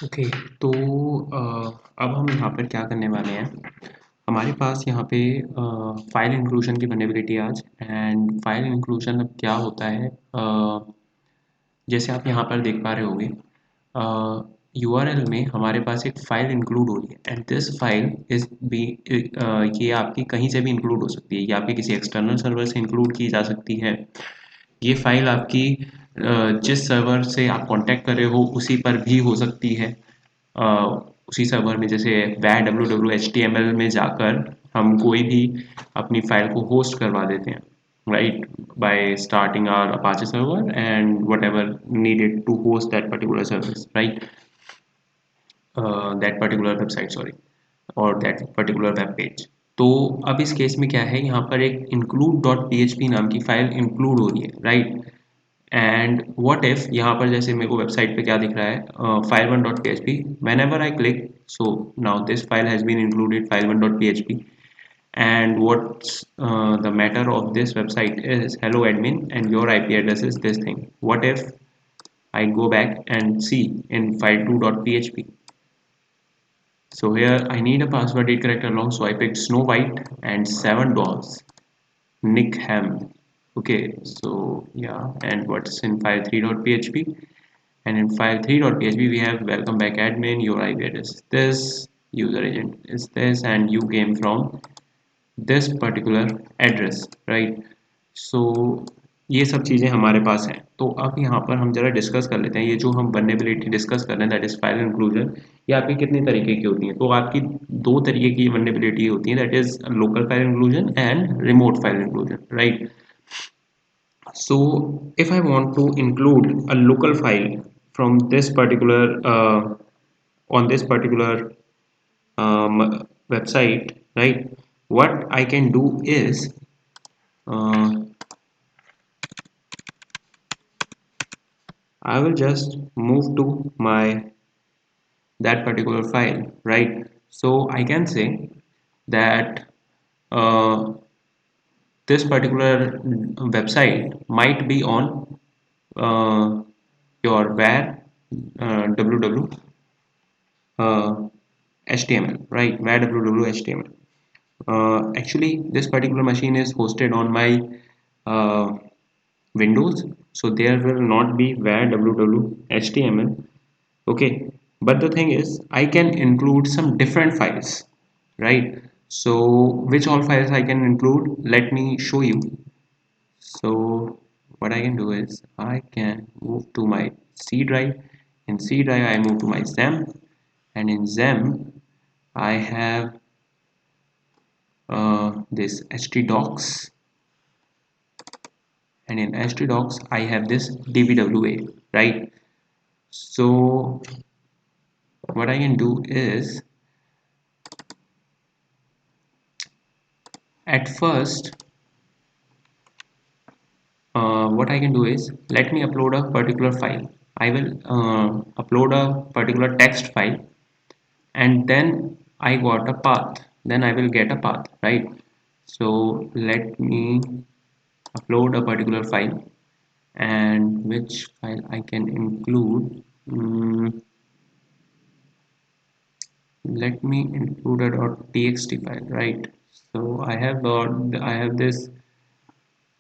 Okay. तो अब हम यहाँ पर क्या करने वाले हैं, हमारे पास यहाँ पे फाइल इंक्लूजन की वल्नरेबिलिटी आज। एंड फाइल इंक्लूजन अब क्या होता है, जैसे आप यहाँ पर देख पा रहे होंगे, यूआरएल में हमारे पास एक फ़ाइल इंक्लूड हो रही है and this file is be ये आपकी कहीं से भी इंक्लूड हो सकती है, या आपकी किसी एक्सटर्नल सर्वर से इंक्लूड की जा सकती है। ये फाइल आपकी जिस सर्वर से आप कांटेक्ट कर रहे हो उसी पर भी हो सकती है। अ, उसी सर्वर में, जैसे www.html में जाकर हम कोई भी अपनी फाइल को होस्ट करवा देते हैं, right, by starting our Apache server and whatever needed to host that particular service, right, that particular website, sorry, और that particular web page। तो अब इस केस में क्या है, यहाँ पर एक include.php नाम की फाइल इंक्लूड हो रही है, राइट। एंड व्हाट इफ यहाँ पर जैसे मेरे को वेबसाइट पे क्या दिख रहा है, file1.php, whenever I click, so now this file has been included, file1.php, and what's the matter of this website is hello admin and your IP address is this thing. What if I go back and see in file2.php? So here I need a password read character long, so I picked Snow White and 7 dogs, Nick Ham. Okay, so yeah, and what's in file3.php? And in file3.php we have welcome back admin, your IP address this, user agent is this, and you came from this particular address, right? So ये सब चीज़ें हमारे पास हैं। तो अब यहाँ पर हम जरा डिस्कस कर लेते हैं, ये जो हम वल्नरेबिलिटी डिस्कस कर रहे हैं, दैट इज फाइल इंक्लूजन, ये आपकी कितने तरीके की होती हैं। तो आपकी दो तरीके की वल्नरेबिलिटी होती है, that is local file inclusion and remote file inclusion, right. So if I want to include a local file from this particular on this particular website, right, what I can do is uh, I will just move to my that particular file, right. So I can say that uh, this particular website might be on uh, your var www HTML, right, var www HTML. Actually this particular machine is hosted on my uh, Windows, so there will not be var www HTML. Okay, but the thing is I can include some different files, right. So which all files I can include, let me show you. So what I can do is I can move to my C drive. In C drive I move to my XAMPP, and in XAMPP I have this htdocs, and in htdocs I have this DVWA, right. So what I can do is, at first what I can do is, let me upload a particular file. I will upload a particular text file, and then I got a path, then I will get a path, right. So let me upload a particular file, and which file I can include. Let me include a .txt file, right. So I have this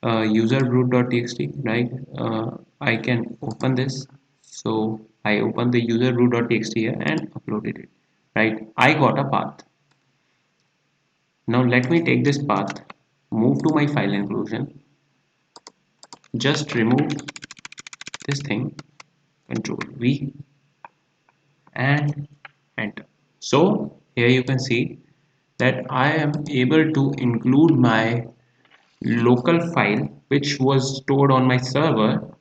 user root.txt, right. I can open this. So I open the user root.txt here and uploaded it, right. I got a path. Now let me take this path, move to my file inclusion, just remove this thing, control V, and enter. So here you can see that I am able to include my local file which was stored on my server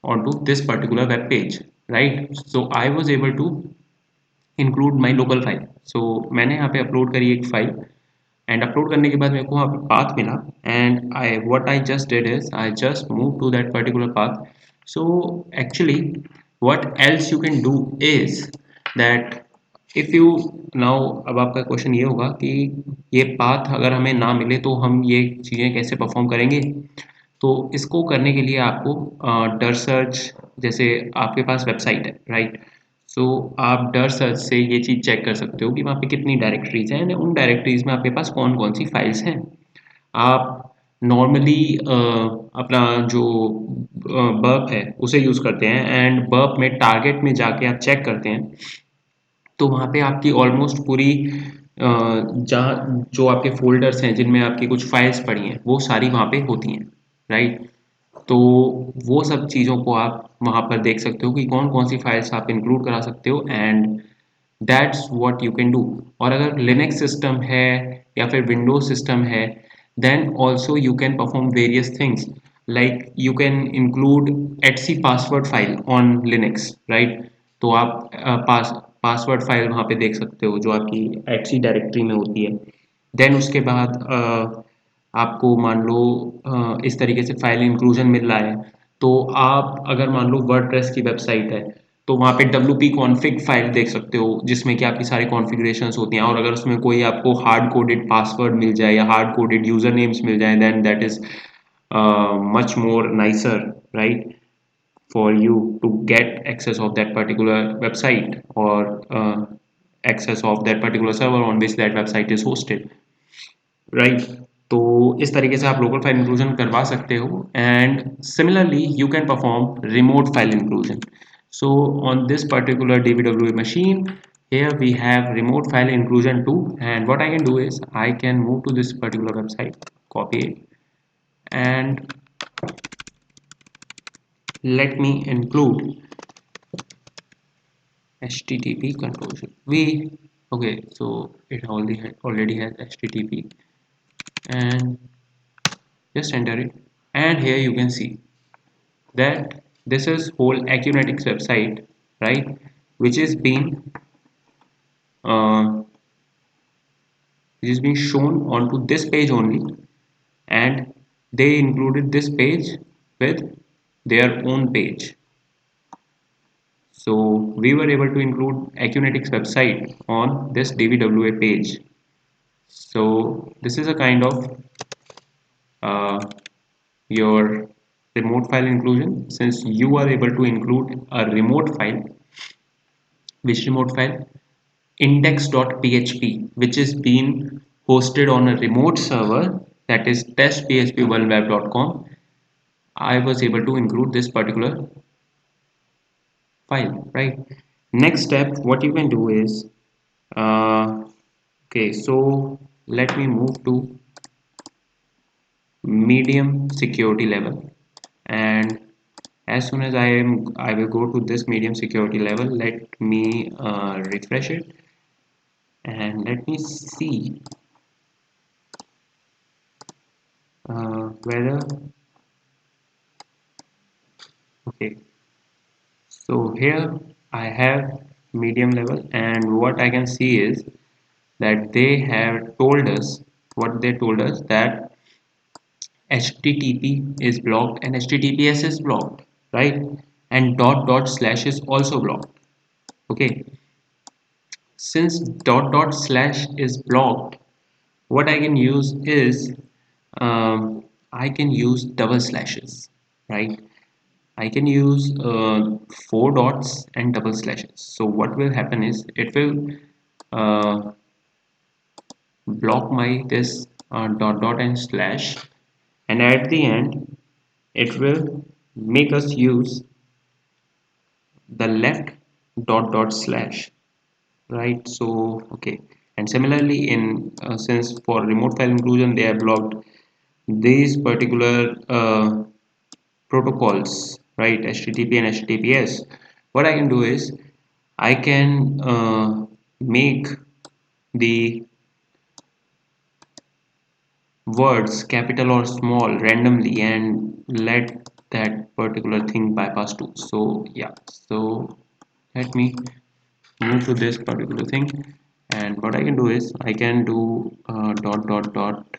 onto this particular web page, right. So I was able to include my local file. So मैंने यहाँ पे upload करी एक file, and upload करने के बाद मेरे को वहाँ पे पाथ मिला, and I what I just did is I just move to that particular path. So actually what else you can do is that if you now, अब आपका क्वेश्चन ये होगा कि ये पाथ अगर हमें ना मिले तो हम ये चीज़ें कैसे परफॉर्म करेंगे. तो इसको करने के लिए आपको डर सर्च, जैसे आपके पास वेबसाइट है, राइट. सो आप डर सर्च से ये चीज़ चेक कर सकते हो कि वहाँ पे कितनी डायरेक्टरीज हैं, उन डायरेक्टरीज में आपके पास कौन कौन सी फाइल्स हैं। आप नॉर्मली अपना जो बर्प है उसे यूज़ करते हैं, एंड बर्प में टारगेट में जाके आप चेक करते हैं, तो वहाँ पे आपकी ऑलमोस्ट पूरी जहाँ जो आपके फ़ोल्डर्स हैं जिनमें आपकी कुछ फाइल्स पड़ी हैं वो सारी वहाँ पे होती हैं, राइट। तो वो सब चीज़ों को आप वहाँ पर देख सकते हो कि कौन कौन सी फाइल्स आप इंक्लूड करा सकते हो, and that's what you can do. और अगर लिनक्स सिस्टम है या फिर विंडोज सिस्टम है, then also you can perform various things, like you can include etc password file on Linux, right. तो आप पासवर्ड फाइल वहाँ पे देख सकते हो जो आपकी etc डायरेक्टरी में होती है। देन उसके बाद आपको मान लो इस तरीके से फाइल इंक्लूजन मिल रहा है, तो आप अगर मान लो वर्डप्रेस की वेबसाइट है, तो वहाँ पे wp config फाइल देख सकते हो जिसमें कि आपकी सारी कॉन्फ़िगरेशंस होती हैं, और अगर उसमें कोई आपको हार्ड कोडेड पासवर्ड मिल जाए या हार्ड कोडेड यूजर नेम्स मिल जाए, then that is much more nicer, right, for you to get access of that particular website, or access of that particular server on which that website is hosted, right. तो इस तरीके से आप local file inclusion करवा सकते हो, and similarly you can perform remote file inclusion. So on this particular DVWA machine, here we have remote file inclusion too, and what I can do is I can move to this particular website, copy it, and let me include http control v. Okay, so it already has http, and just enter it, and here you can see that this is whole Acunetics website, right, which is being uh, which is being shown onto this page only, and they included this page with their own page. So we were able to include Acunetics website on this DVWA page. So this is a kind of uh, your remote file inclusion, since you are able to include a remote file. Which remote file? Index.php, which is being hosted on a remote server, that is testphpweb.com. I was able to include this particular file, right. Next step, what you can do is okay, so let me move to medium security level, and as soon as I will go to this medium security level. Let me refresh it, and let me see whether, okay, so here I have medium level, and what I can see is that they have told us, what they told us, that HTTP is blocked and HTTPS is blocked, right, and dot dot slash is also blocked. Okay, since dot dot slash is blocked, what I can use is I can use double slashes, right. I can use four dots and double slashes. So what will happen is it will uh, block my this dot dot and slash, and at the end it will make us use the left dot dot slash, right. So okay, and similarly in since for remote file inclusion they have blocked these particular protocols, right, HTTP and HTTPS. What I can do is I can make the words capital or small randomly and let that particular thing bypass too. So yeah, so let me move to this particular thing, and what I can do is I can do dot dot dot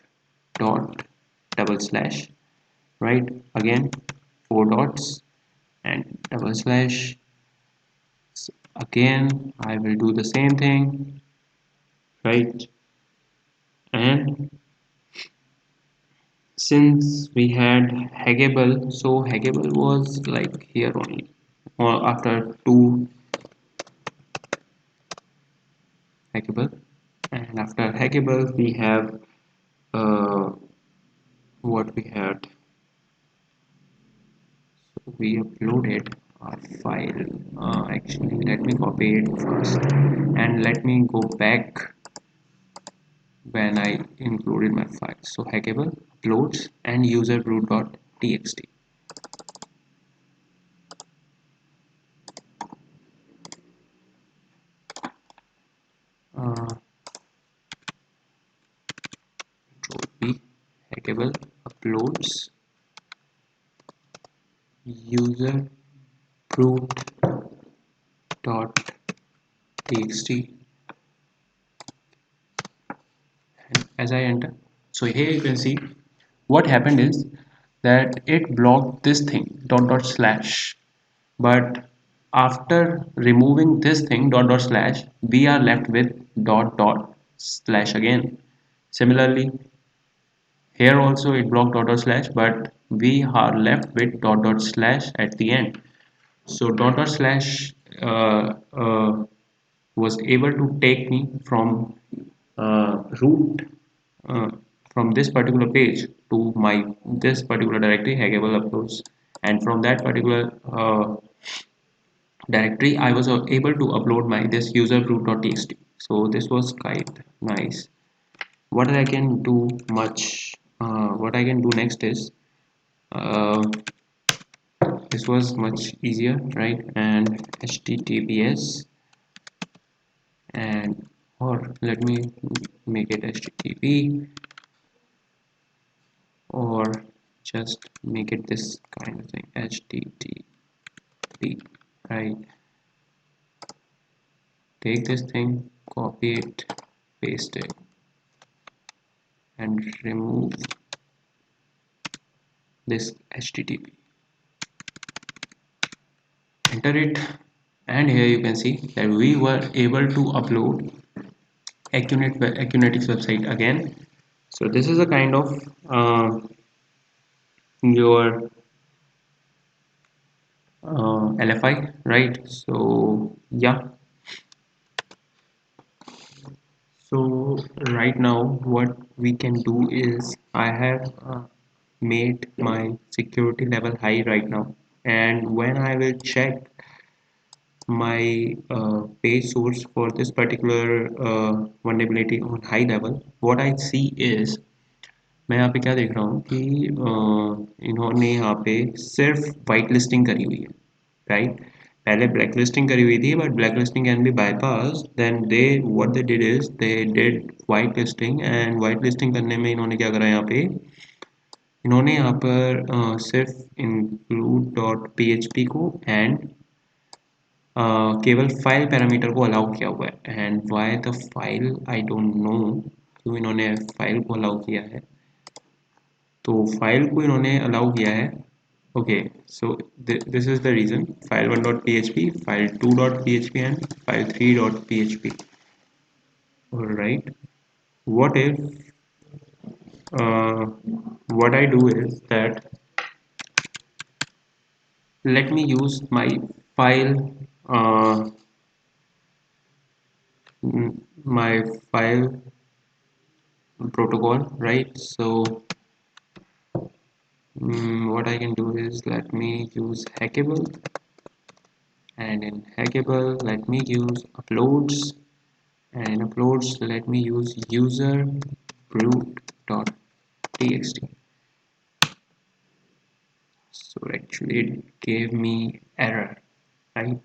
dot double slash, right, again four dots and double slash. So again I will do the same thing, right, and since we had Hageable, so Hageable was like here only, or after two hackable, and after hackable we have uh, what we had. So we uploaded our file. Actually, let me copy it first and let me go back when I included my file. So hackable, uploads, and user root.txt. Uh, Control P, hackable, uploads, user root.txt, and as I enter, so here you can see what happened is that it blocked this thing dot slash, but after removing this thing dot slash we are left with dot slash again. Similarly, here also it blocked dot slash, but we are left with dot slash at the end. So dot slash was able to take me from root uh, from this particular page to my this particular directory hackable uploads, and from that particular directory I was able to upload my this user root.txt. So this was quite nice. What I can do much what I can do next is uh, this was much easier, right? And https, and or let me make it http, or just make it this kind of thing, http, right? Take this thing, copy it, paste it, and remove this http, enter it, and here you can see that we were able to upload Acunetics website again. So this is a kind of your LFI, right? So yeah, so right now what we can do is I have made my security level high right now, and when I will check my page source for this particular vulnerability on high level, what I see is मैं यहाँ पे क्या देख रहा हूँ कि इन्होंने यहाँ पे सिर्फ वाइट लिस्टिंग करी हुई है, राइट? पहले ब्लैक लिस्टिंग करी हुई थी, but blacklisting can be bypass, then they what they did is they did whitelisting, and whitelisting करने में इन्होंने क्या करा यहाँ पे, इन्होंने यहाँ पर सिर्फ include dot P H P को एंड केवल फाइल पैरामीटर को अलाउ किया हुआ है, and why the file I don't know, क्यों इन्होंने फाइल को अलाउ किया है, तो फाइल को इन्होंने अलाउ किया है. Okay, so this is the reason, file 1.php, file 2.php and file 3.php. Alright, what if what I do is that let me use my file my file protocol, right? So what I can do is let me use hackable, and in hackable let me use uploads, and in uploads let me use user root.txt. So actually it gave me error, right?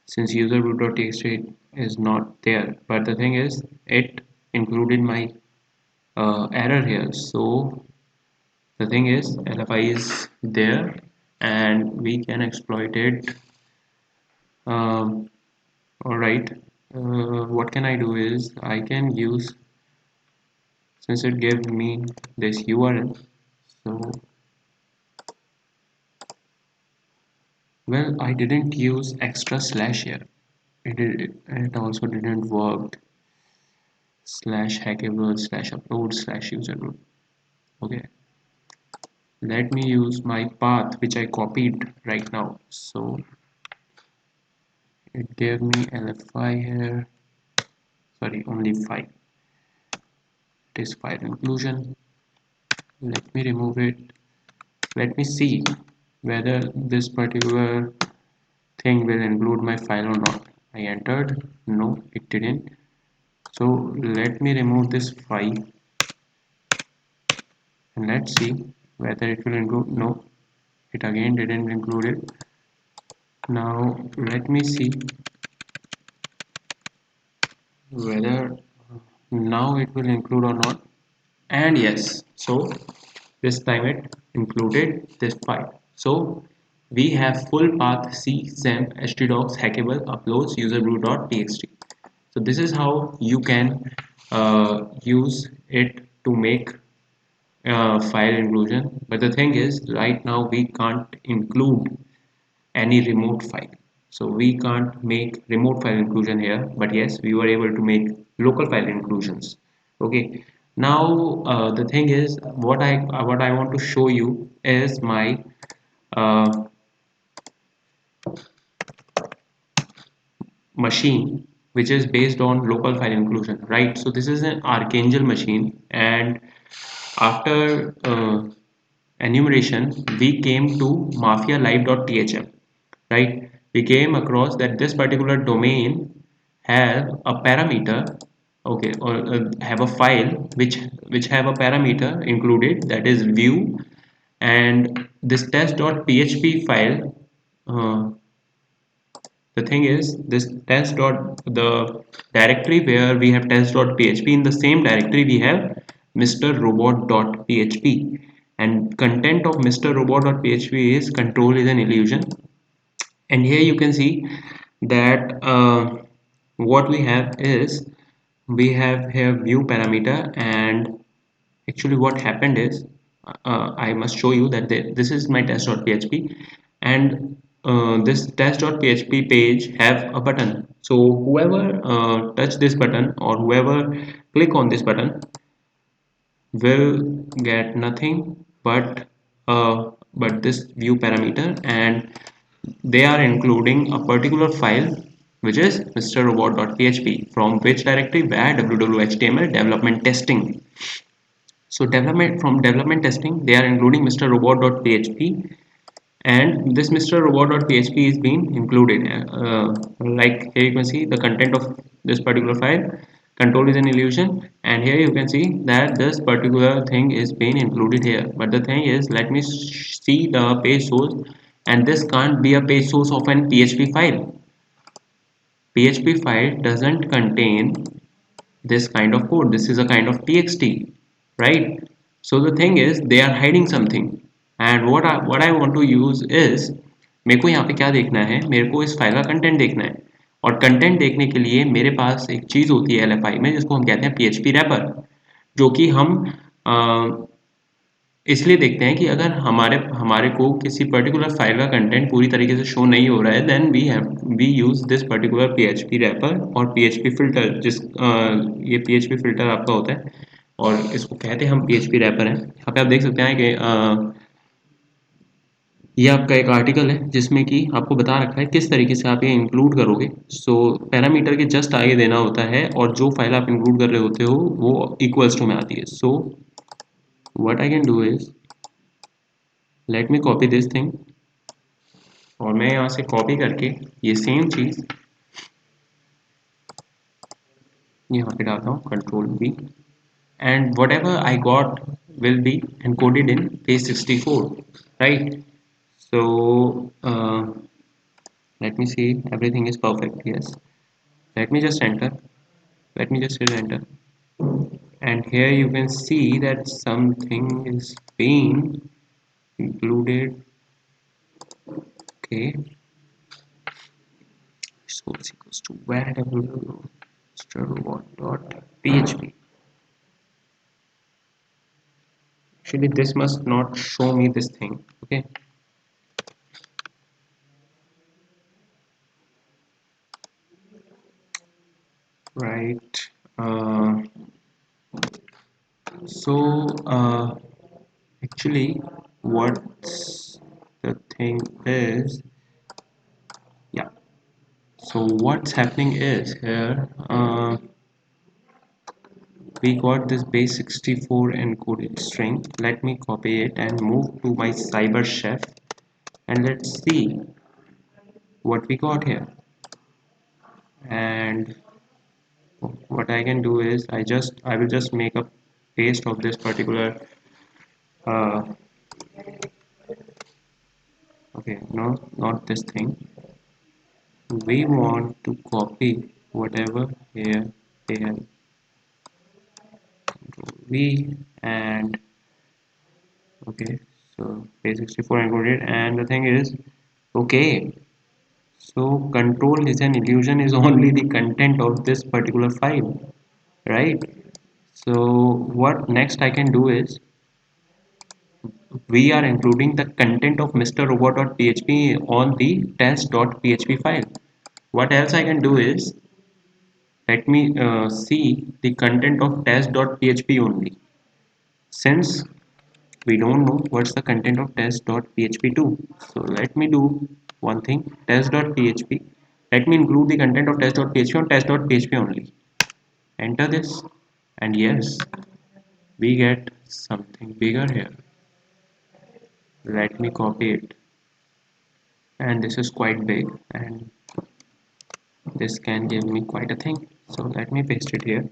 Since user root.txt is not there, but the thing is it included my error here. So the thing is LFI is there and we can exploit it. All right, what can I do is I can use, since it gave me this URL, so well, I didn't use extra slash here, it also didn't work, slash hackable slash upload slash user root. Okay, let me use my path which I copied right now. So it gave me LFI here, so sorry, only 5. It is file inclusion. Let me remove it. Let me see whether this particular thing will include my file or not. I entered, no, it didn't. So let me remove this 5 and let's see whether it will include. No, it again didn't include it. Now let me see whether now it will include or not. And yes, so this time it included this file. So we have full path c xampp htdocs hackable uploads userbrew.txt. So this is how you can use it to make file inclusion. But the thing is, right now we can't include any remote file, so we can't make remote file inclusion here, but yes, we were able to make local file inclusions. Okay, now the thing is, what I want to show you is my uh, machine which is based on local file inclusion, right? So this is an archangel machine, and after enumeration we came to mafialive.thm, right? We came across that this particular domain have a parameter, okay, or have a file which have a parameter included, that is view, and this test.php file. The thing is, this test dot the directory where we have test.php, in the same directory we have mr.robot.php, and content of mr.robot.php is control is an illusion. And here you can see that what we have is, we have here view parameter, and actually what happened is, I must show you that this is my test.php, and this test.php page have a button. So whoever touch this button, or whoever click on this button, will get nothing but this view parameter, and they are including a particular file which is mrrobot.php, from which directory, where www.html development testing. So development testing, they are including mrrobot.php, and this mrrobot.php is being included. Like here you can see the content of this particular file, control is an illusion, and here you can see that this particular thing is being included here. But the thing is, let me see the page source, and this can't be a page source of an php file. PHP file doesn't contain this kind of code. This is a kind of txt, right? So the thing is, they are hiding something, and what I want to use is, मेरे को यहाँ पे क्या देखना है, मेरे को इस फाइल का कंटेंट देखना है, और कंटेंट देखने के लिए मेरे पास एक चीज़ होती है LFI में, जिसको हम कहते हैं PHP रैपर, जो कि हम इसलिए देखते हैं कि अगर हमारे हमारे को किसी पर्टिकुलर फाइल का कंटेंट पूरी तरीके से शो नहीं हो रहा है, then we use this particular PHP wrapper और PHP फिल्टर, ये PHP फिल्टर आपका होता है, और इसको कहते हैं हम PHP रैपर हैं। यहाँ पे आप देख सकते हैं कि ये आपका एक आर्टिकल है जिसमें कि आपको बता रखा है किस तरीके से आप ये इंक्लूड करोगे। सो पैरामीटर के जस्ट आगे देना होता है, और जो फाइल आप इंक्लूड कर रहे होते हो वो इक्वल्स टू में आती है। So what I can do is, let me copy this thing, और मैं यहाँ से कॉपी करके ये सेम चीज़ यहाँ पे डालता हूँ, control V, and whatever I got will be encoded in page 64, right? So let me see, everything is perfect. Yes, let me just enter, let me just hit enter, and here you can see that something is being included. Okay, so it's equals to www.robot.php. Actually this must not show me this thing. Okay, right. So actually what's the thing is, yeah, so what's happening is here, we got this base 64 encoded string. Let me copy it and move to my cyber chef, and let's see what we got here. And what I can do is I will just make a paste of this particular uh, okay, no, not this thing. We want to copy whatever here v, and okay, so base 64 encoded, and the thing is, okay, so control is an illusion is only the content of this particular file, right? So what next I can do is, we are including the content of Mr. Robot.php on the test.php file. What else I can do is, let me see the content of test.php only. Since we don't know what's the content of test.php2, so let me do one thing, test.php. Let me include the content of test.php on test.php only. Enter this, and yes, we get something bigger here. Let me copy it, and this is quite big, and this can give me quite a thing. So let me paste it here,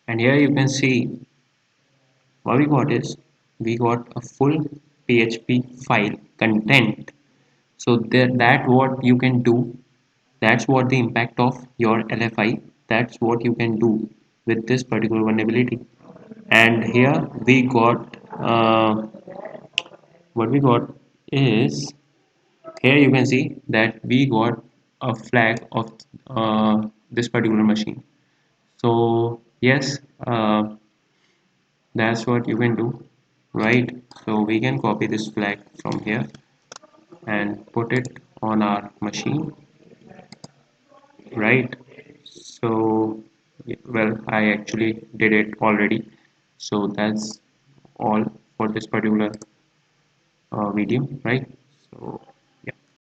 and here you can see what we got is, we got a full PHP file content. So that what you can do, that's what the impact of your LFI, that's what you can do with this particular vulnerability. And here we got what we got is, here you can see that we got a flag of this particular machine. So yes, that's what you can do, right? So we can copy this flag from here and put it on our machine, right? So well, I actually did it already. So that's all for this particular video, right? So